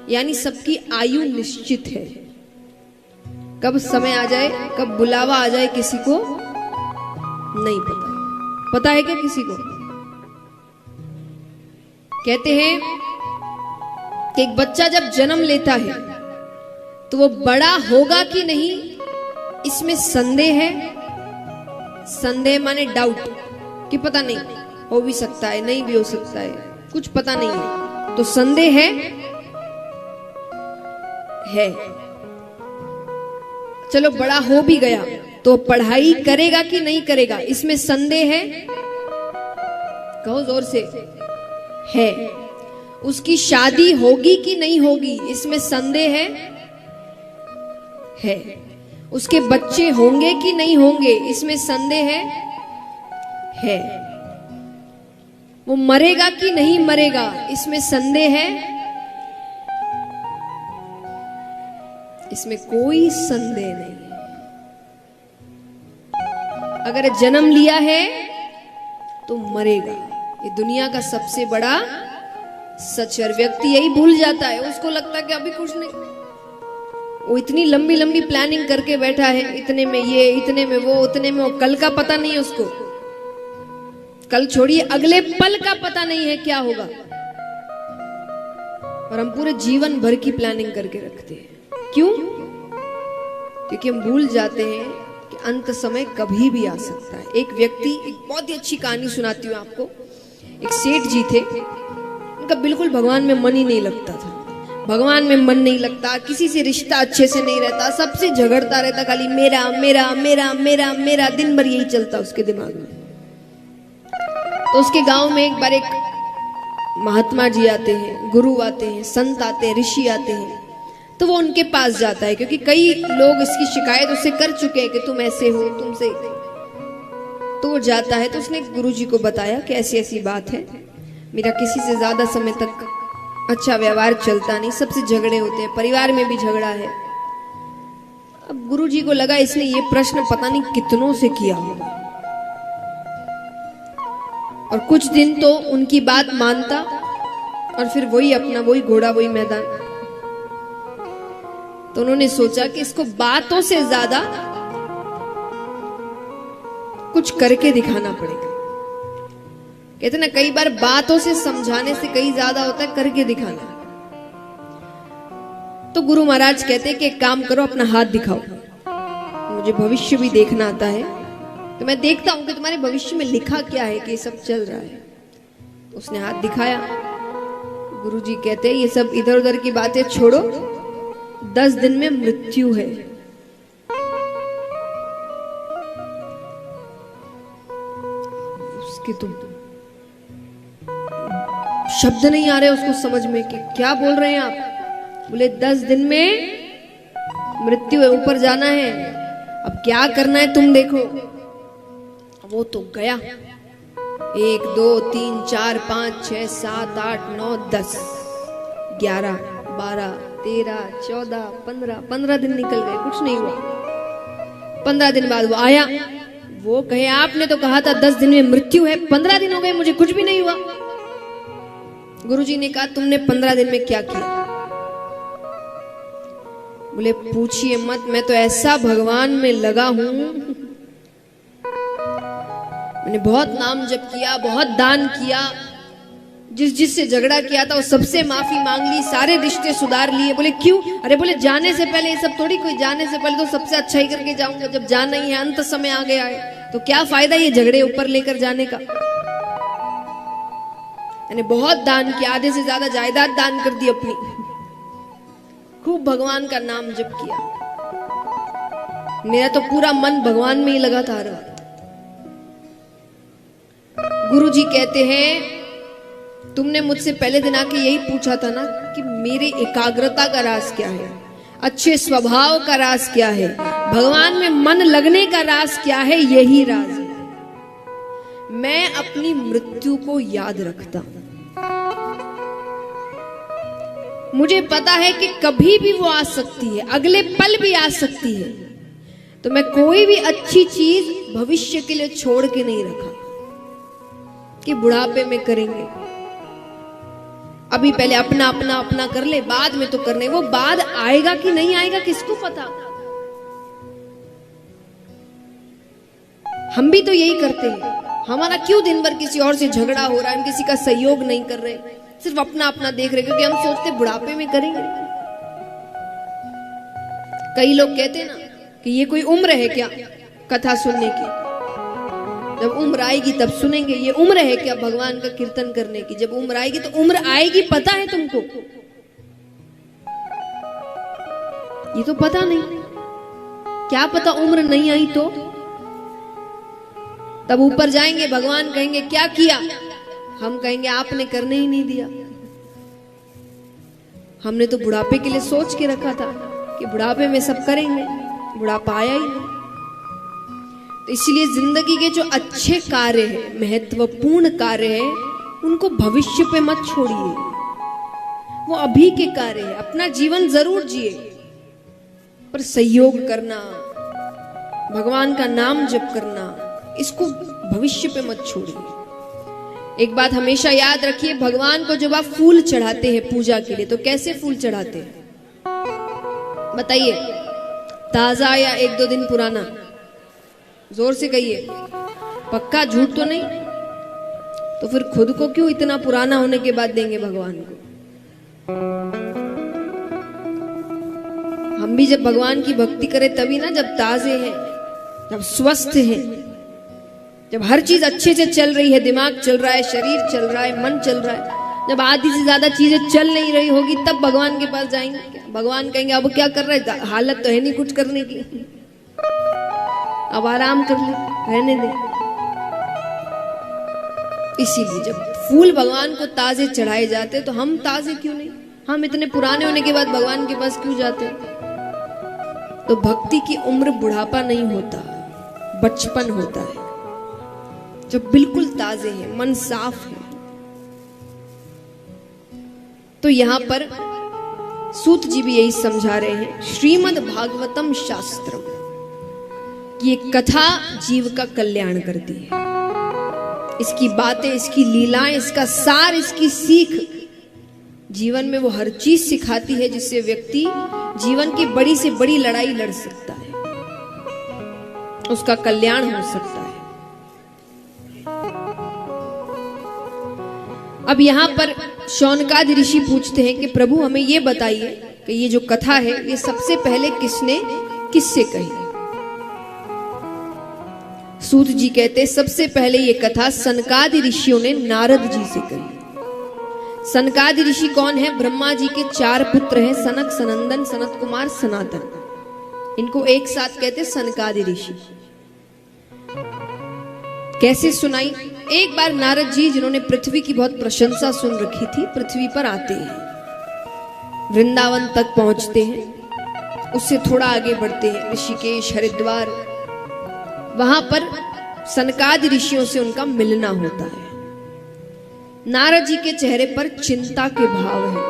यानी सबकी आयु निश्चित है। कब समय आ जाए, कब बुलावा आ जाए, किसी को नहीं पता। पता है क्या किसी को? कहते हैं कि एक बच्चा जब जन्म लेता है तो वो बड़ा होगा कि नहीं, इसमें संदेह है। संदेह माने डाउट, कि पता नहीं, हो भी सकता है, नहीं भी हो सकता है, कुछ पता नहीं है, तो संदेह है। चलो बड़ा हो भी गया तो पढ़ाई करेगा कि नहीं करेगा, इसमें संदेह है। कहो जोर से, है। उसकी शादी होगी कि नहीं होगी, इसमें संदेह है। उसके बच्चे होंगे कि नहीं होंगे, इसमें संदेह है। वो मरेगा कि नहीं मरेगा, इसमें संदेह है। इसमें कोई संदेह नहीं है। अगर जन्म लिया है तो मरेगा, ये दुनिया का सबसे बड़ा सच है। व्यक्ति यही भूल जाता है, उसको लगता है कि अभी कुछ नहीं। वो इतनी लंबी लंबी प्लानिंग करके बैठा है, इतने में ये, इतने में वो, उतने में वो, कल का पता नहीं है उसको। कल छोड़िए, अगले पल का पता नहीं है क्या होगा। और हम पूरे जीवन भर की प्लानिंग करके रखते हैं। क्यों? क्योंकि हम भूल जाते हैं कि अंत समय कभी भी आ सकता है। एक व्यक्ति, एक बहुत ही अच्छी कहानी सुनाती हूँ आपको। एक सेठ जी थे, उनका बिल्कुल भगवान में मन ही नहीं लगता था। भगवान में मन नहीं लगता, किसी से रिश्ता अच्छे से नहीं रहता, सबसे झगड़ता रहता, खाली मेरा मेरा मेरा मेरा मेरा, दिन भर यही चलता उसके दिमाग में। तो उसके गांव में एक बार एक महात्मा जी आते हैं, गुरु आते हैं, संत आते हैं, ऋषि आते हैं। तो वो उनके पास जाता है, क्योंकि कई लोग इसकी शिकायत उससे कर चुके हैं कि तुम ऐसे हो, तुमसे। तो वो जाता है, तो उसने गुरु जी को बताया कि ऐसी ऐसी बात है, मेरा किसी से ज्यादा समय तक अच्छा व्यवहार चलता नहीं, सबसे झगड़े होते हैं, परिवार में भी झगड़ा है। अब गुरु जी को लगा इसने ये प्रश्न पता नहीं कितनों से किया होगा, और कुछ दिन तो उनकी बात मानता, और फिर वही अपना, वही घोड़ा, वही मैदान। तो उन्होंने सोचा कि इसको बातों से ज्यादा कुछ करके दिखाना पड़ेगा। कहते ना, कई बार बातों से समझाने से कई ज्यादा होता है करके दिखाना। तो गुरु महाराज कहते हैं कि एक काम करो, अपना हाथ दिखाओ, मुझे भविष्य भी देखना आता है, तो मैं देखता हूं कि तुम्हारे भविष्य में लिखा क्या है कि ये सब चल रहा है। उसने हाथ दिखाया। गुरु जी कहते हैं ये सब इधर उधर की बातें छोड़ो, 10 दिन में मृत्यु है। उसके तो शब्द नहीं आ रहे उसको समझ में कि क्या बोल रहे हैं आप। बोले 10 दिन में मृत्यु है, ऊपर जाना है, अब क्या करना है तुम देखो। वो तो गया। 1 2 3 4 5 6 7 8 9 10 11 12 13 14 15 दिन निकल गए, कुछ नहीं हुआ। 15 दिन बाद वो आया। वो कहे आपने तो कहा था 10 दिन में मृत्यु है, 15 दिन हो गए मुझे कुछ भी नहीं हुआ। गुरुजी ने कहा तुमने 15 दिन में क्या किया? बोले पूछिए मत, मैं तो ऐसा भगवान में लगा हूं, मैंने बहुत नाम जप किया, बहुत दान किया, जिससे झगड़ा किया था वो सबसे माफी मांग ली, सारे रिश्ते सुधार लिए। बोले क्यों? अरे बोले जाने से पहले ये सब थोड़ी, कोई जाने से पहले तो सबसे अच्छा ही करके जाऊंगा, जब जाना ही है, अंत समय आ गया है तो क्या फायदा ये झगड़े ऊपर लेकर जाने का। मैंने बहुत दान किया, आधे से ज्यादा जायदाद दान कर दी अपनी, खूब भगवान का नाम जप किया, मेरा तो पूरा मन भगवान में ही लगा था। गुरु जी कहते हैं तुमने मुझसे पहले दिन आके यही पूछा था ना कि मेरे एकाग्रता का राज क्या है, अच्छे स्वभाव का राज क्या है, भगवान में मन लगने का राज क्या है। यही राज है। मैं अपनी मृत्यु को याद रखता हूं, मुझे पता है कि कभी भी वो आ सकती है, अगले पल भी आ सकती है, तो मैं कोई भी अच्छी चीज भविष्य के लिए छोड़ के नहीं रखा कि बुढ़ापे में करेंगे। अभी पहले अपना अपना अपना कर ले, बाद में तो करने। वो बाद आएगा कि नहीं आएगा किसको पता। हम भी तो यही करते हैं। हमारा क्यों दिन भर किसी और से झगड़ा हो रहा है, हम किसी का सहयोग नहीं कर रहे, सिर्फ अपना अपना देख रहे, क्योंकि हम सोचते बुढ़ापे में करेंगे। कई लोग कहते हैं ना कि ये कोई उम्र है क्या कथा सुनने की, जब उम्र आएगी तब सुनेंगे। ये उम्र है क्या भगवान का कीर्तन करने की, जब उम्र आएगी तो उम्र आएगी, पता है तुमको? ये तो पता नहीं। क्या पता उम्र नहीं आई तो? तब ऊपर जाएंगे, भगवान कहेंगे क्या किया? हम कहेंगे आपने करने ही नहीं दिया। हमने तो बुढ़ापे के लिए सोच के रखा था कि बुढ़ापे में सब करेंगे, बुढ़ापा आया ही नहीं। तो इसलिए जिंदगी के जो अच्छे कार्य हैं, महत्वपूर्ण कार्य हैं, उनको भविष्य पे मत छोड़िए। वो अभी के कार्य है। अपना जीवन जरूर जिए, पर सहयोग करना, भगवान का नाम जप करना, इसको भविष्य पे मत छोड़िए। एक बात हमेशा याद रखिए, भगवान को जब आप फूल चढ़ाते हैं पूजा के लिए, तो कैसे फूल चढ़ाते हैं बताइए? ताजा या 1-2 दिन पुराना? जोर से कहिए, पक्का, झूठ तो नहीं? तो फिर खुद को क्यों इतना पुराना होने के बाद देंगे भगवान को? हम भी जब भगवान की भक्ति करें तभी ना, जब ताजे हैं, जब स्वस्थ हैं, जब हर चीज अच्छे से चल रही है, दिमाग चल रहा है, शरीर चल रहा है, मन चल रहा है। जब आधी से ज्यादा चीजें चल नहीं रही होगी तब भगवान के पास जाएंगे। भगवान कहेंगे अब क्या कर रहे है, हालत तो है नहीं कुछ करने की, अब आराम कर ले, रहने दे। इसीलिए जब फूल भगवान को ताजे चढ़ाए जाते तो हम ताजे क्यों नहीं? हम इतने पुराने होने के बाद भगवान के पास क्यों जाते? तो भक्ति की उम्र बुढ़ापा नहीं होता, बचपन होता है, जब बिल्कुल ताजे हैं, मन साफ है। तो यहां पर सूत जी भी यही समझा रहे हैं, श्रीमद् भागवतम शास्त्रम, कि ये कथा जीव का कल्याण करती है। इसकी बातें, इसकी लीलाएं, इसका सार, इसकी सीख जीवन में वो हर चीज सिखाती है जिससे व्यक्ति जीवन की बड़ी से बड़ी लड़ाई लड़ सकता है, उसका कल्याण हो सकता है। अब यहां पर शौनकादि ऋषि पूछते हैं कि प्रभु हमें ये बताइए कि ये जो कथा है ये सबसे पहले किसने किससे कही? सूत जी कहते सबसे पहले ये कथा सनकादि ऋषियों ने नारद जी से कही। सनकादि ऋषि कौन है? ब्रह्मा जी के 4 पुत्र हैं, सनक, सनंदन, सनत कुमार, सनातन। इनको एक साथ कहते सनकादि ऋषि। कैसे सुनाई? एक बार नारद जी, जिन्होंने पृथ्वी की बहुत प्रशंसा सुन रखी थी, पृथ्वी पर आते हैं, वृंदावन तक पहुंचते हैं, उससे थोड़ा आगे बढ़ते हैं, ऋषिकेश, हरिद्वार। वहां पर सनकादि ऋषियों से उनका मिलना होता है। नारद जी के चेहरे पर चिंता के भाव हैं।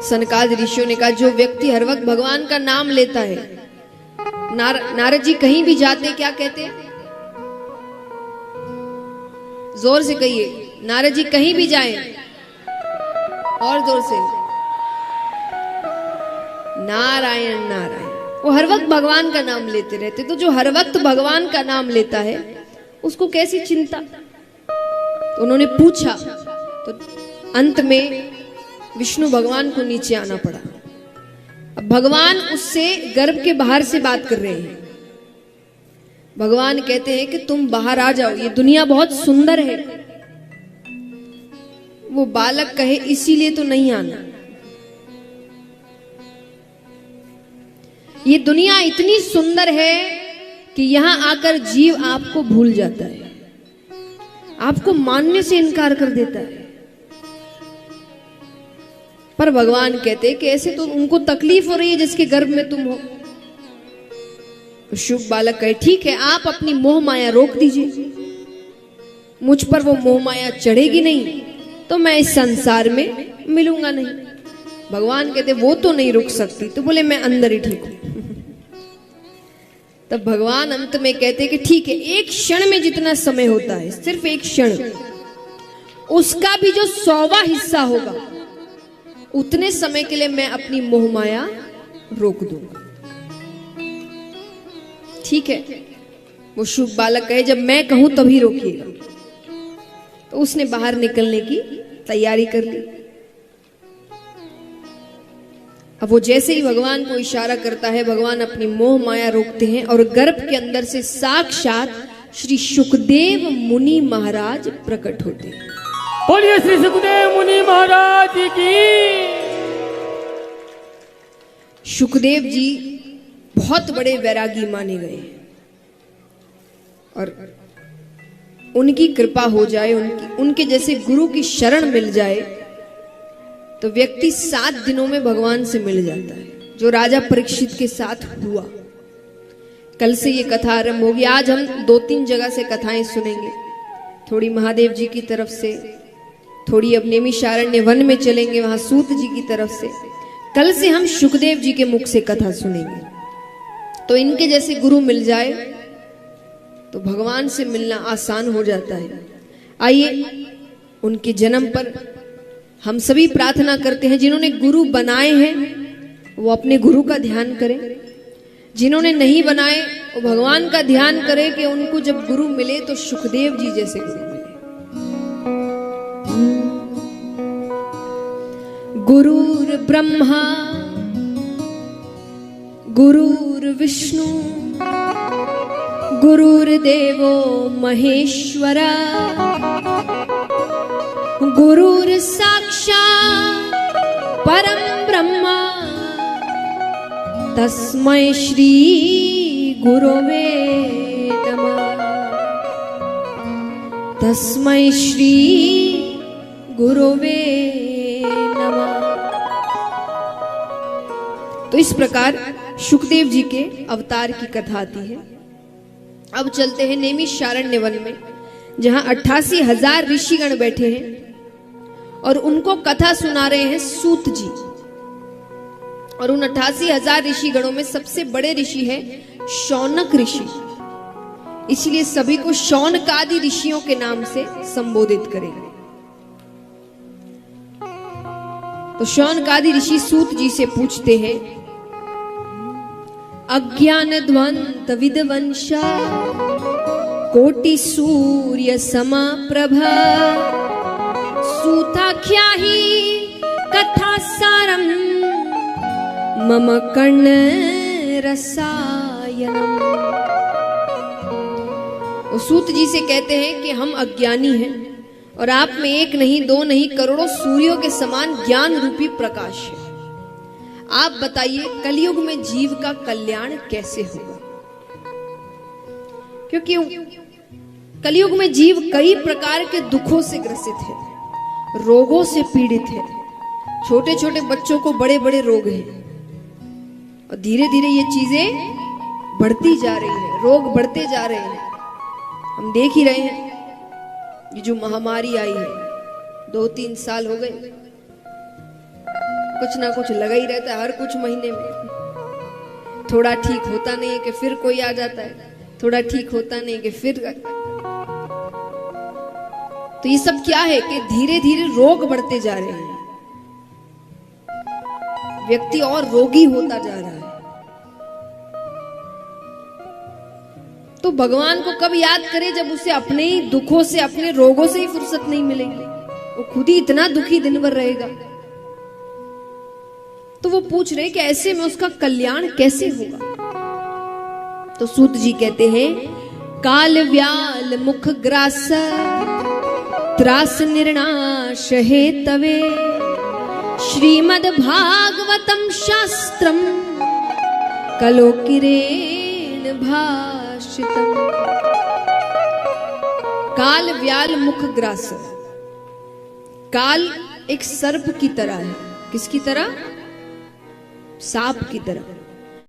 सनकादि ऋषियों ने कहा, जो व्यक्ति हर वक्त भगवान का नाम लेता है, नारद जी कहीं भी जाते क्या कहते हैं? जोर से कहिए, नारद जी कहीं भी जाएं, और जोर से, नारायण नारायण। वो हर वक्त भगवान का नाम लेते रहते। तो जो हर वक्त भगवान का नाम लेता है उसको कैसी चिंता? तो उन्होंने पूछा, तो अंत में विष्णु भगवान को नीचे आना पड़ा। अब भगवान उससे गर्भ के बाहर से बात कर रहे हैं। भगवान कहते हैं कि तुम बाहर आ जाओ, ये दुनिया बहुत सुंदर है। वो बालक कहे इसीलिए तो नहीं आना। ये दुनिया इतनी सुंदर है कि यहां आकर जीव आपको भूल जाता है, आपको मानने से इनकार कर देता है। पर भगवान कहते हैं कि ऐसे तो उनको तकलीफ हो रही है जिसके गर्भ में तुम हो। शुभ बालक कहे, ठीक है, आप अपनी मोह माया रोक दीजिए, मुझ पर वो मोह माया चढ़ेगी नहीं तो मैं इस संसार में मिलूंगा नहीं। भगवान कहते वो तो नहीं रुक सकती। तो बोले मैं अंदर ही ठीक हूं। तब भगवान अंत में कहते कि ठीक है, एक क्षण में जितना समय होता है, सिर्फ एक क्षण, उसका भी जो 100वां हिस्सा होगा उतने समय के लिए मैं अपनी मोह माया रोक दूंगा। ठीक है, वो शुभ बालक कहे जब मैं कहूं तभी रोकिएगा। तो उसने बाहर निकलने की तैयारी कर ली। अब वो जैसे ही भगवान को इशारा करता है, भगवान अपनी मोह माया रोकते हैं और गर्भ के अंदर से साक्षात श्री सुखदेव मुनि महाराज प्रकट होते हैं। बोलिए श्री सुखदेव मुनि महाराज की। सुखदेव जी बहुत बड़े वैरागी माने गए और उनकी कृपा हो जाए, उनके जैसे गुरु की शरण मिल जाए तो व्यक्ति 7 दिनों में भगवान से मिल जाता है, जो राजा परीक्षित के साथ हुआ। कल से ये कथा आरंभ होगी। आज हम 2-3 जगह से कथाएं सुनेंगे, थोड़ी महादेव जी की तरफ से, थोड़ी अब नैमिषारण्य वन में चलेंगे, वहां सूत जी की तरफ से। कल से हम सुखदेव जी के मुख से कथा सुनेंगे। तो इनके जैसे गुरु मिल जाए तो भगवान से मिलना आसान हो जाता है। आइए उनके जन्म पर हम सभी प्रार्थना करते हैं, जिन्होंने गुरु बनाए हैं वो अपने गुरु का ध्यान करें, जिन्होंने नहीं बनाए वो भगवान का ध्यान करें कि उनको जब गुरु मिले तो सुखदेव जी जैसे गुरु मिले। गुरुर ब्रह्मा गुरुर विष्णु गुरुर्देवो महेश्वरा गुरुर साक्षात् परम ब्रह्मा तस्मै श्री गुरवे नमः। तस्मै श्री गुरवे नमः। तो इस प्रकार सुखदेव जी के अवतार की कथा आती है। अब चलते हैं नैमिषारण्य वन में, जहां 88,000 ऋषिगण बैठे हैं और उनको कथा सुना रहे हैं सूत जी। और उन 88,000 ऋषिगणों में सबसे बड़े ऋषि हैं शौनक ऋषि, इसलिए सभी को शौनकादि ऋषियों के नाम से संबोधित करेंगे। तो शौनकादि ऋषि सूत जी से पूछते हैं, अज्ञान ध्वंत विद्वंशा कोटि सूर्य समाप्रभा सूताख्या ही कथा सारम मम कर्ण रसायनम। वो सूत जी से कहते हैं कि हम अज्ञानी हैं और आप में एक नहीं, दो नहीं, करोड़ों सूर्यों के समान ज्ञान रूपी प्रकाश है। आप बताइए कलयुग में जीव का कल्याण कैसे होगा? क्योंकि कलयुग में जीव कई प्रकार के दुखों से ग्रसित है, रोगों से पीड़ित है। छोटे छोटे बच्चों को बड़े बड़े रोग हैं और धीरे धीरे ये चीजें बढ़ती जा रही है, रोग बढ़ते जा रहे हैं। हम देख ही रहे हैं, ये जो महामारी आई है 2-3 साल हो गए, कुछ ना कुछ लगा ही रहता है हर कुछ महीने में। थोड़ा ठीक होता नहीं है कि फिर कोई आ जाता है, थोड़ा ठीक होता नहीं कि फिर। तो ये सब क्या है कि धीरे धीरे रोग बढ़ते जा रहे हैं, व्यक्ति और रोगी होता जा रहा है। तो भगवान को कब याद करे? जब उसे अपने ही दुखों से, अपने रोगों से ही फुर्सत नहीं मिलेगी, वो खुद ही इतना दुखी दिन भर रहेगा। तो वो पूछ रहे कि ऐसे में उसका कल्याण कैसे होगा? तो सूत जी कहते हैं, काल व्याल मुख ग्रास त्रास निर्नाश हेतवे श्रीमद् भागवतम शास्त्रम कलोकिरेण भाषितम। काल व्याल मुख ग्रास। काल एक सर्प की तरह है। किसकी तरह? सांप की तरह।